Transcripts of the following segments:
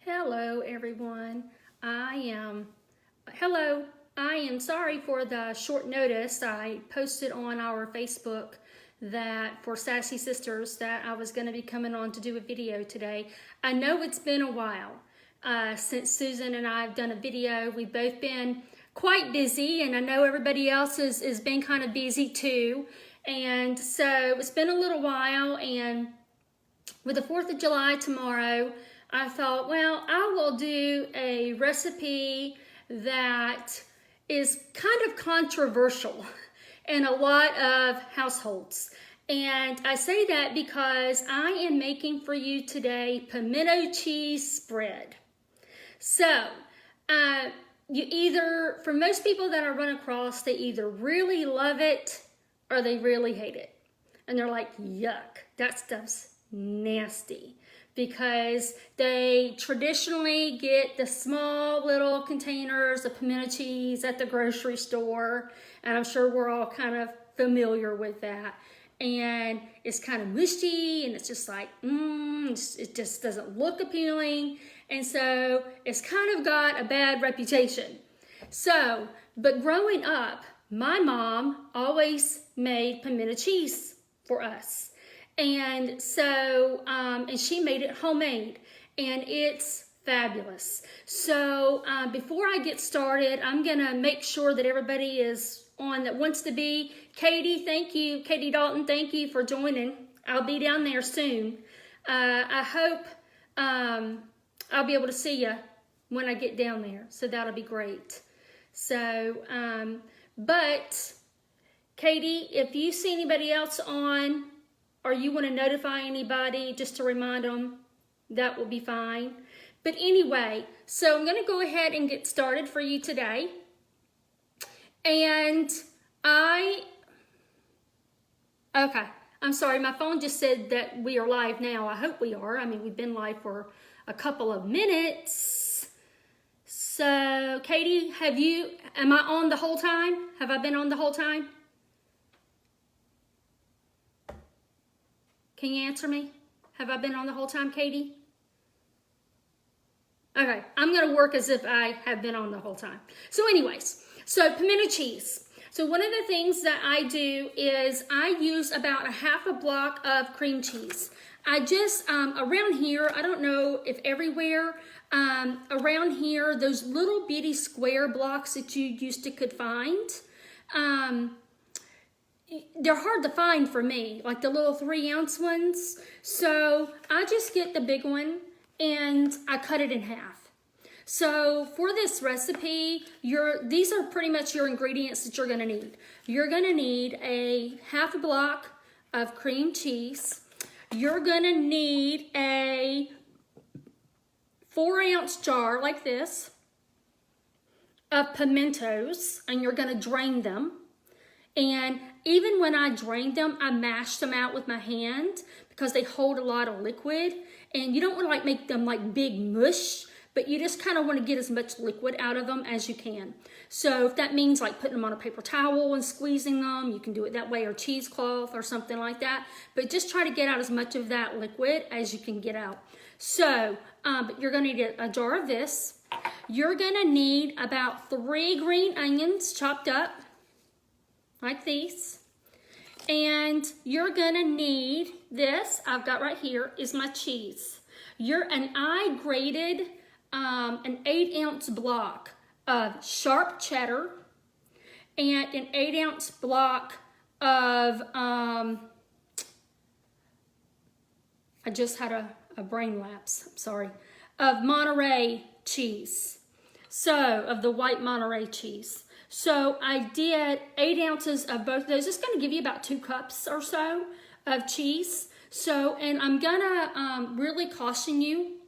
Hello everyone. I am sorry for the short notice. I posted on our Facebook that for Sassy Sisters that I was going to be coming on to do a video today. I know it's been a while since Susan and I have done a video. We've both been quite busy, and I know everybody else has been kind of busy too. And so it's been a little while, and with the 4th of July tomorrow, I thought, well, I will do a recipe that is kind of controversial in a lot of households. And I say that because I am making for you today pimento cheese spread. So, for most people that I run across, they either really love it or they really hate it. And they're like, yuck, that stuff's nasty. Because they traditionally get the small little containers of pimento cheese at the grocery store, and I'm sure we're all kind of familiar with that. And it's kind of mushy, and it's just like, it just doesn't look appealing, and so it's kind of got a bad reputation. So, but growing up, my mom always made pimento cheese for us. And so, and she made it homemade, and it's fabulous. So before I get started, I'm gonna make sure that everybody is on that wants to be. Katie, thank you. Katie Dalton, thank you for joining. I'll be down there soon. I hope I'll be able to see you when I get down there, so that'll be great. So, but Katie, if you see anybody else on, or you want to notify anybody just to remind them, that will be fine. But anyway, so I'm going to go ahead and get started for you today. And okay, I'm sorry, my phone just said that we are live now. I hope we are. I mean, we've been live for a couple of minutes. So, Katie, am I on the whole time? Have I been on the whole time? Can you answer me? Have I been on the whole time, Katie? Okay, I'm going to work as if I have been on the whole time. So anyways, so pimento cheese. So one of the things that I do is I use about a half a block of cream cheese. I just, around here, I don't know if everywhere, around here, those little bitty square blocks that you used to could find, they're hard to find for me, like the little 3-ounce ones. So I just get the big one and I cut it in half. So for this recipe, these are pretty much your ingredients that you're gonna need. You're gonna need a half a block of cream cheese. You're gonna need a 4-ounce jar like this of pimentos, and you're gonna drain them. And even when I drained them, I mashed them out with my hand because they hold a lot of liquid. And you don't want to like make them like big mush, but you just kind of want to get as much liquid out of them as you can. So if that means like putting them on a paper towel and squeezing them, you can do it that way, or cheesecloth or something like that. But just try to get out as much of that liquid as you can get out. So, but you're going to need a jar of this. You're going to need about 3 green onions chopped up, like these. And you're gonna need this, I've got right here, is my cheese. I grated an 8-ounce block of sharp cheddar and an 8-ounce block of, I just had a brain lapse, I'm sorry, of Monterey cheese. So, of the white Monterey cheese. So I did 8 ounces of both of those. It's going to give you about 2 cups or so of cheese. So, and I'm going to really caution you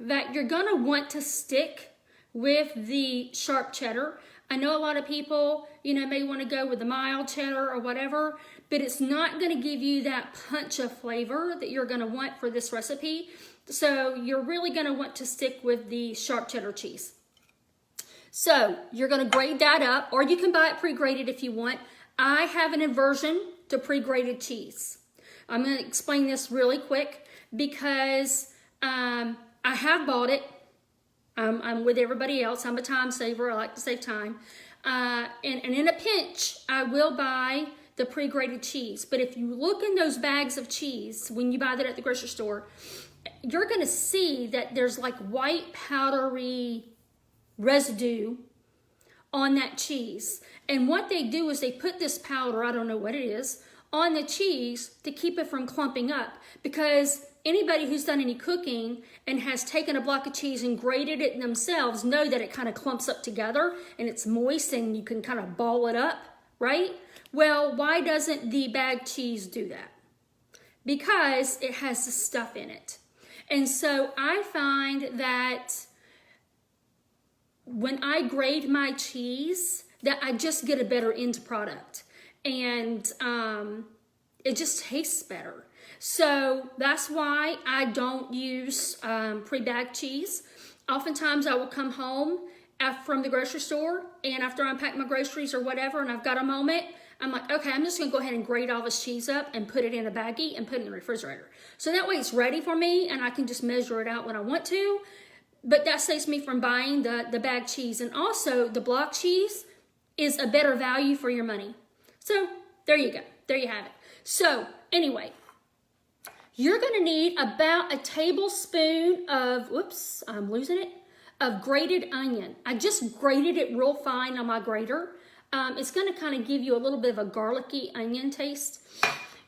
that you're going to want to stick with the sharp cheddar. I know a lot of people, may want to go with the mild cheddar or whatever, but it's not going to give you that punch of flavor that you're going to want for this recipe. So you're really going to want to stick with the sharp cheddar cheese. So you're going to grate that up, or you can buy it pre-grated if you want. I have an aversion to pre-grated cheese. I'm going to explain this really quick because I have bought it I'm with everybody else. I'm a time saver. I like to save time. And in a pinch, I will buy the pre-grated cheese. But if you look in those bags of cheese, when you buy that at the grocery store, you're going to see that there's like white powdery residue on that cheese. And what they do is they put this powder, I don't know what it is, on the cheese to keep it from clumping up. Because anybody who's done any cooking and has taken a block of cheese and grated it themselves know that it kind of clumps up together and it's moist and you can kind of ball it up, right? Well, why doesn't the bagged cheese do that? Because it has the stuff in it. And so I find that when I grade my cheese, that I just get a better end product. And it just tastes better. So that's why I don't use pre-bagged cheese. Oftentimes I will come home from the grocery store, and after I unpack my groceries or whatever, and I've got a moment, I'm like, okay, I'm just gonna go ahead and grate all this cheese up and put it in a baggie and put it in the refrigerator. So that way it's ready for me and I can just measure it out when I want to. But that saves me from buying the bagged cheese. And also the block cheese is a better value for your money. So there you go, there you have it. So anyway, you're gonna need about a tablespoon of, whoops, I'm losing it, of grated onion. I just grated it real fine on my grater. It's gonna kind of give you a little bit of a garlicky onion taste.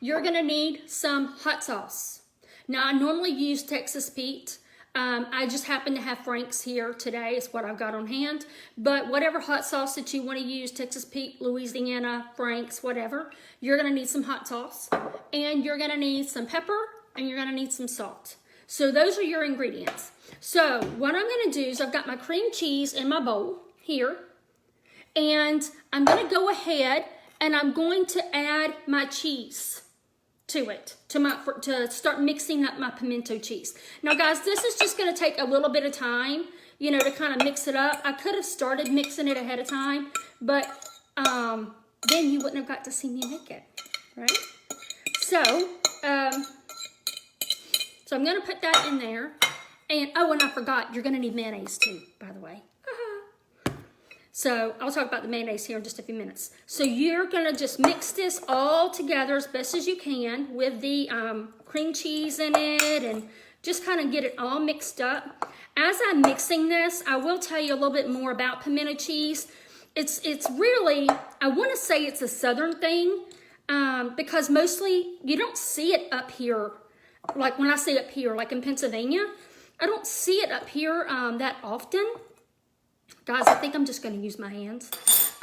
You're gonna need some hot sauce. Now I normally use Texas Pete. I just happen to have Frank's here today. It's what I've got on hand. But whatever hot sauce that you want to use, Texas Pete, Louisiana, Frank's, whatever, you're going to need some hot sauce. And you're going to need some pepper, and you're going to need some salt. So those are your ingredients. So what I'm going to do is I've got my cream cheese in my bowl here. And I'm going to go ahead and I'm going to add my cheese to it, to start mixing up my pimento cheese. Now guys, this is just gonna take a little bit of time, you know, to kind of mix it up. I could have started mixing it ahead of time, but then you wouldn't have got to see me make it, right? So, so I'm gonna put that in there. And, oh, and I forgot, you're gonna need mayonnaise too, by the way. So I'll talk about the mayonnaise here in just a few minutes. So you're gonna just mix this all together as best as you can with the cream cheese in it, and just kind of get it all mixed up. As I'm mixing this, I will tell you a little bit more about pimento cheese. It's really, I wanna say it's a southern thing, because mostly you don't see it up here. Like when I say up here, like in Pennsylvania, I don't see it up here that often. Guys, I think I'm just going to use my hands.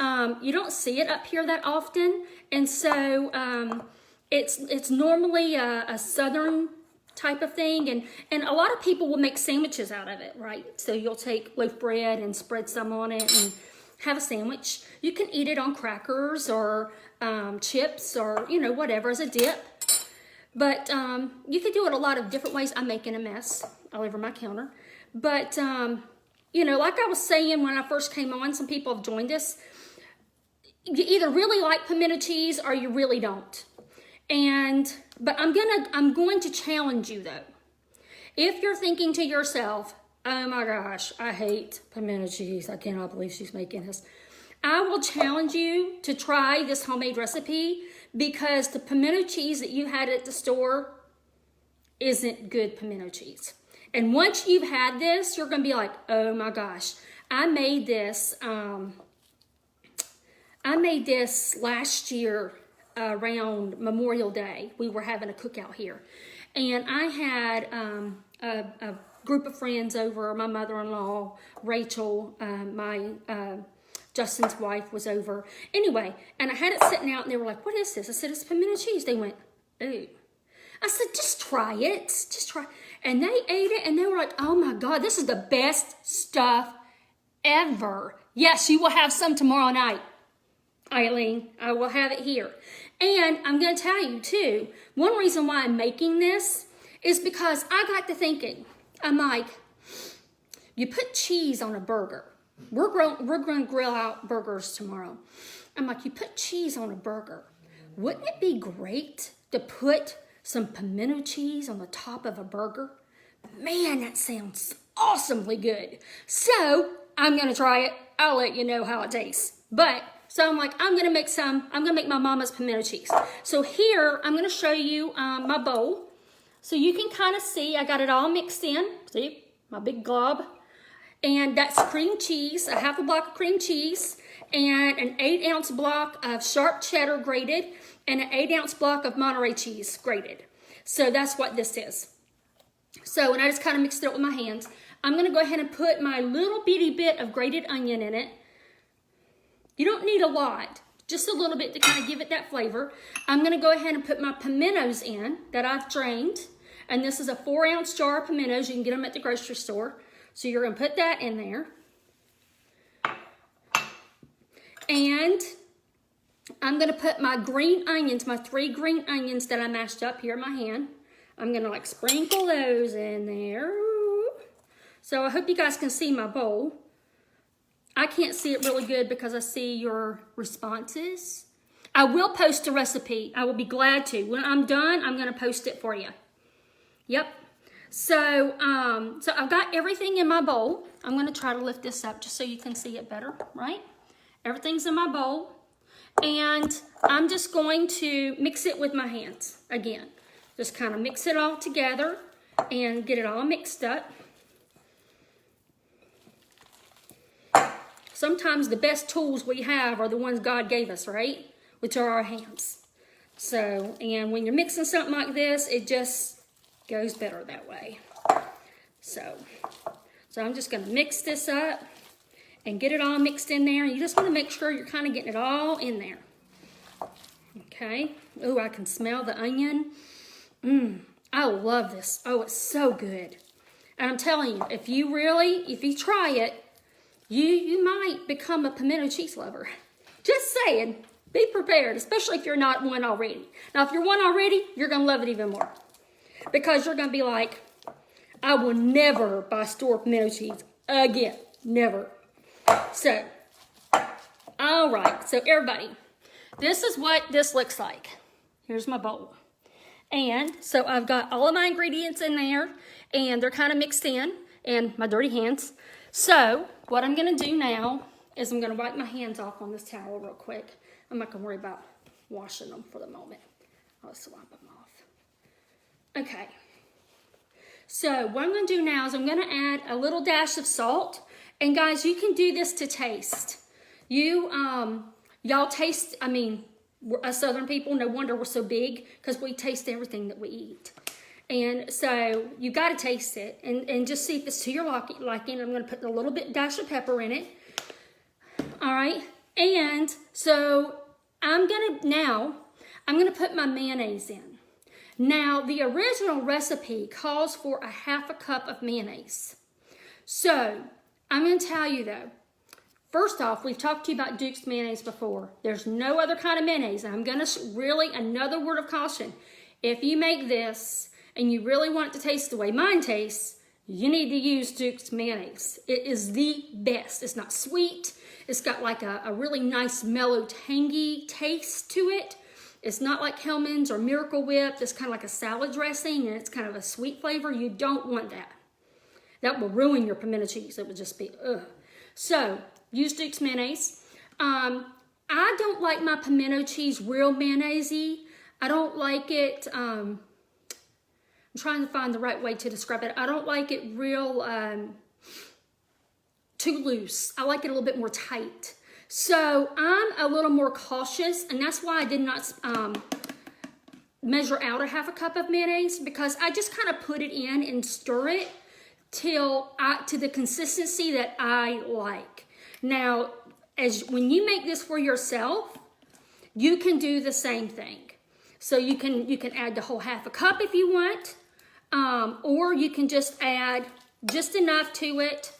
You don't see it up here that often, and so it's normally a southern type of thing, and a lot of people will make sandwiches out of it, right? So you'll take loaf bread and spread some on it and have a sandwich. You can eat it on crackers or chips or, you know, whatever as a dip. But you can do it a lot of different ways. I'm making a mess all over my counter. But you know, like I was saying when I first came on, some people have joined us. You either really like pimento cheese or you really don't. But I'm going to challenge you though. If you're thinking to yourself, oh my gosh, I hate pimento cheese. I cannot believe she's making this. I will challenge you to try this homemade recipe, because the pimento cheese that you had at the store isn't good pimento cheese. And once you've had this, you're going to be like, oh my gosh, I made this last year around Memorial Day. We were having a cookout here. And I had a group of friends over. My mother-in-law, Rachel, Justin's wife was over. Anyway, and I had it sitting out and they were like, what is this? I said, it's pimento cheese. They went, ooh. I said, just try it. Just try. And they ate it and they were like, oh my God, this is the best stuff ever. Yes, you will have some tomorrow night, Eileen. I will have it here. And I'm going to tell you too, one reason why I'm making this is because I got to thinking, I'm like, you put cheese on a burger. We're going to grill out burgers tomorrow. I'm like, you put cheese on a burger. Wouldn't it be great to put some pimento cheese on the top of a burger? Man, that sounds awesomely good. So I'm gonna try it. I'll let you know how it tastes. But so I'm like, I'm gonna make my mama's pimento cheese. So here I'm gonna show you my bowl. So you can kind of see I got it all mixed in. See, my big glob. And that's cream cheese, a half a block of cream cheese, and an 8-ounce block of sharp cheddar grated, and an 8-ounce block of Monterey cheese grated. So that's what this is. So, and I just kind of mixed it up with my hands. I'm gonna go ahead and put my little bitty bit of grated onion in it. You don't need a lot, just a little bit to kind of give it that flavor. I'm gonna go ahead and put my pimentos in that I've drained. And this is a 4-ounce jar of pimentos. You can get them at the grocery store. So you're gonna put that in there. And I'm gonna put my green onions, my 3 green onions that I mashed up here in my hand. I'm gonna like sprinkle those in there. So I hope you guys can see my bowl. I can't see it really good because I see your responses. I will post a recipe. I will be glad to. When I'm done, I'm gonna post it for you. Yep. So I've got everything in my bowl. I'm gonna try to lift this up just so you can see it better, right? Everything's in my bowl. And I'm just going to mix it with my hands again. Just kind of mix it all together and get it all mixed up. Sometimes the best tools we have are the ones God gave us, right? Which are our hands. So, and when you're mixing something like this, it just goes better that way. So I'm just gonna mix this up and get it all mixed in there. You just wanna make sure you're kind of getting it all in there. Okay, oh, I can smell the onion. I love this. Oh, it's so good. And I'm telling you, if you try it, you might become a pimento cheese lover. Just saying, be prepared, especially if you're not one already. Now, if you're one already, you're gonna love it even more. Because you're gonna be like, I will never buy store pimento cheese again, never. So, all right, so everybody, this is what this looks like. Here's my bowl. And so I've got all of my ingredients in there, and they're kind of mixed in, and my dirty hands. So what I'm gonna do now is I'm gonna wipe my hands off on this towel real quick. I'm not gonna worry about washing them for the moment. I'll just wipe them off. Okay. So what I'm gonna do now is I'm gonna add a little dash of salt. And guys, you can do this to taste. Y'all taste, I mean, us Southern people, no wonder we're so big, because we taste everything that we eat. And so you got to taste it and just see if it's to your liking. I'm going to put a little bit dash of pepper in it. All right. And so I'm going to put my mayonnaise in. Now, the original recipe calls for a half a cup of mayonnaise. So I'm going to tell you though, first off, we've talked to you about Dukes Mayonnaise before. There's no other kind of mayonnaise. And I'm going to really, another word of caution. If you make this and you really want it to taste the way mine tastes, you need to use Dukes Mayonnaise. It is the best. It's not sweet. It's got like a really nice, mellow, tangy taste to it. It's not like Hellmann's or Miracle Whip. It's kind of like a salad dressing, and it's kind of a sweet flavor. You don't want that. That will ruin your pimento cheese. It would just be, ugh. So, use Dukes Mayonnaise. I don't like my pimento cheese real mayonnaise-y. I don't like it, I'm trying to find the right way to describe it. I don't like it real, too loose. I like it a little bit more tight. So I'm a little more cautious, and that's why I did not measure out a half a cup of mayonnaise, because I just kind of put it in and stir it to the consistency that I like. Now, when you make this for yourself, you can do the same thing. So you can add the whole half a cup if you want, or you can just add just enough to it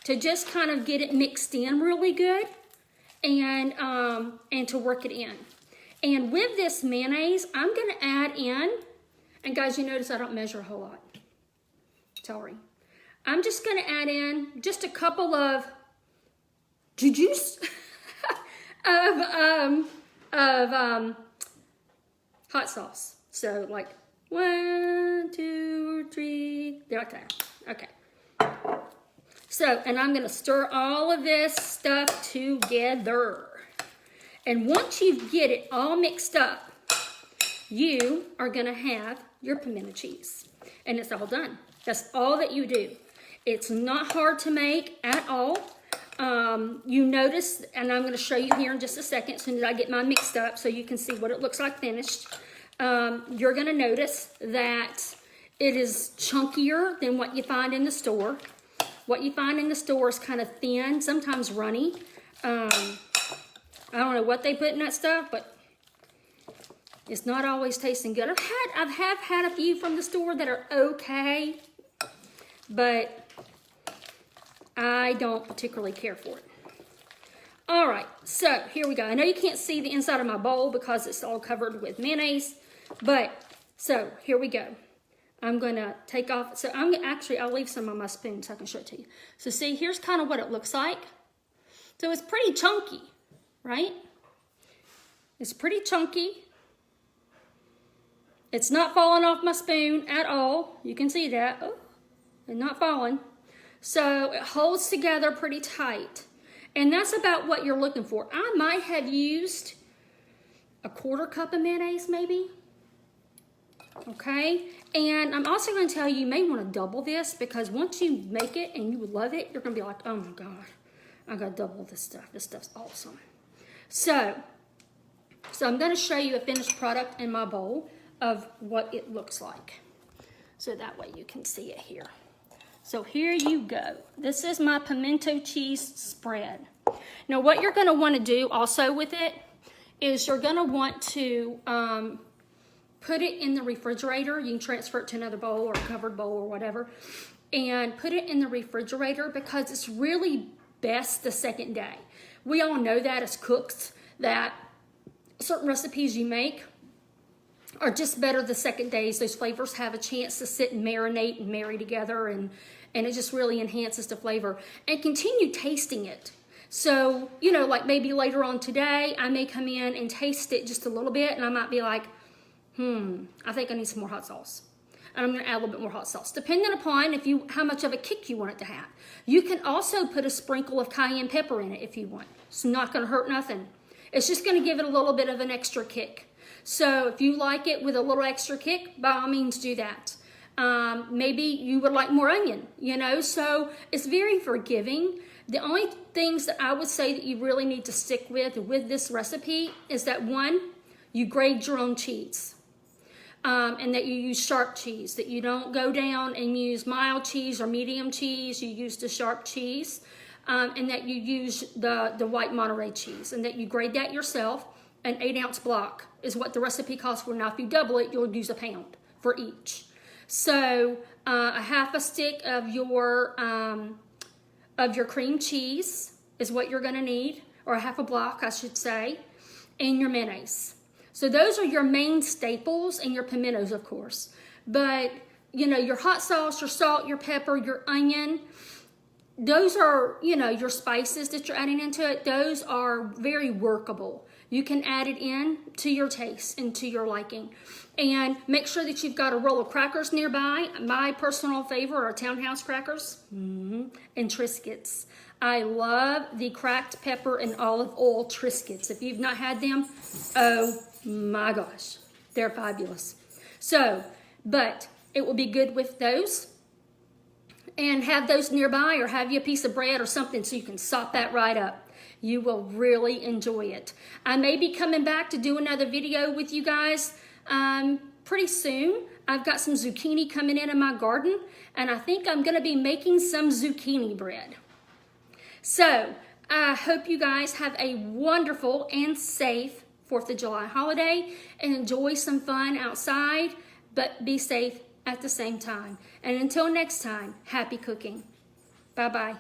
to just kind of get it mixed in really good, and to work it in. And with this mayonnaise, I'm gonna add in, and guys, you notice I don't measure a whole lot. Sorry. I'm just gonna add in just a couple of juice of hot sauce. So like 1, 2, 3, there, like that. Okay. So, and I'm gonna stir all of this stuff together. And once you get it all mixed up, you are gonna have your pimento cheese. And it's all done. That's all that you do. It's not hard to make at all. You notice, and I'm gonna show you here in just a second, as soon as I get mine mixed up so you can see what it looks like finished. You're gonna notice that it is chunkier than what you find in the store. What you find in the store is kind of thin, sometimes runny. I don't know what they put in that stuff, but it's not always tasting good. I have had a few from the store that are okay, but I don't particularly care for it. All right, so here we go. I know you can't see the inside of my bowl because it's all covered with mayonnaise, but so here we go. I'm gonna take off, so I'll leave some on my spoon so I can show it to you. So see, here's kind of what it looks like. So it's pretty chunky, right? It's pretty chunky. It's not falling off my spoon at all. You can see that. Oh, it's not falling. So it holds together pretty tight. And that's about what you're looking for. I might have used a 1/4 cup of mayonnaise maybe. Okay, and I'm also going to tell you, you may want to double this, because once you make it and you love it, you're going to be like, oh my God, I got to double this stuff. This stuff's awesome. So I'm going to show you a finished product in my bowl of what it looks like. So that way you can see it here. So here you go. This is my pimento cheese spread. Now what you're going to want to do also with it is you're going to want to put it in the refrigerator. You can transfer it to another bowl or a covered bowl or whatever, and put it in the refrigerator, because it's really best the second day. We all know that as cooks, that certain recipes you make are just better the second days. Those flavors have a chance to sit and marinate and marry together, and it just really enhances the flavor. And continue tasting it. So, you know, like maybe later on today, I may come in and taste it just a little bit, and I might be like, I think I need some more hot sauce. And I'm going to add a little bit more hot sauce, depending upon how much of a kick you want it to have. You can also put a sprinkle of cayenne pepper in it if you want. It's not going to hurt nothing. It's just going to give it a little bit of an extra kick. So if you like it with a little extra kick, by all means do that. Maybe you would like more onion, you know, so it's very forgiving. The only things that I would say that you really need to stick with this recipe is that, one, you grade your own cheese. And that you use sharp cheese, that you don't go down and use mild cheese or medium cheese, you use the sharp cheese, and that you use the white Monterey cheese, and that you grade that yourself. An 8-ounce block is what the recipe calls for. Now, if you double it, you'll use a pound for each. So a half a stick of your cream cheese is what you're gonna need, or a half a block, I should say, and your mayonnaise. So those are your main staples, and your pimentos, of course. But, you know, your hot sauce, your salt, your pepper, your onion, those are, you know, your spices that you're adding into it. Those are very workable. You can add it in to your taste and to your liking. And make sure that you've got a roll of crackers nearby. My personal favorite are Townhouse crackers and Triscuits. I love the cracked pepper and olive oil Triscuits. If you've not had them, oh my gosh, they're fabulous. So, but it will be good with those. And have those nearby, or have you a piece of bread or something so you can sop that right up. You will really enjoy it. I may be coming back to do another video with you guys pretty soon. I've got some zucchini coming in my garden, and I think I'm going to be making some zucchini bread. So, I hope you guys have a wonderful and safe 4th of July holiday, and enjoy some fun outside, but be safe at the same time. And until next time, happy cooking. Bye-bye.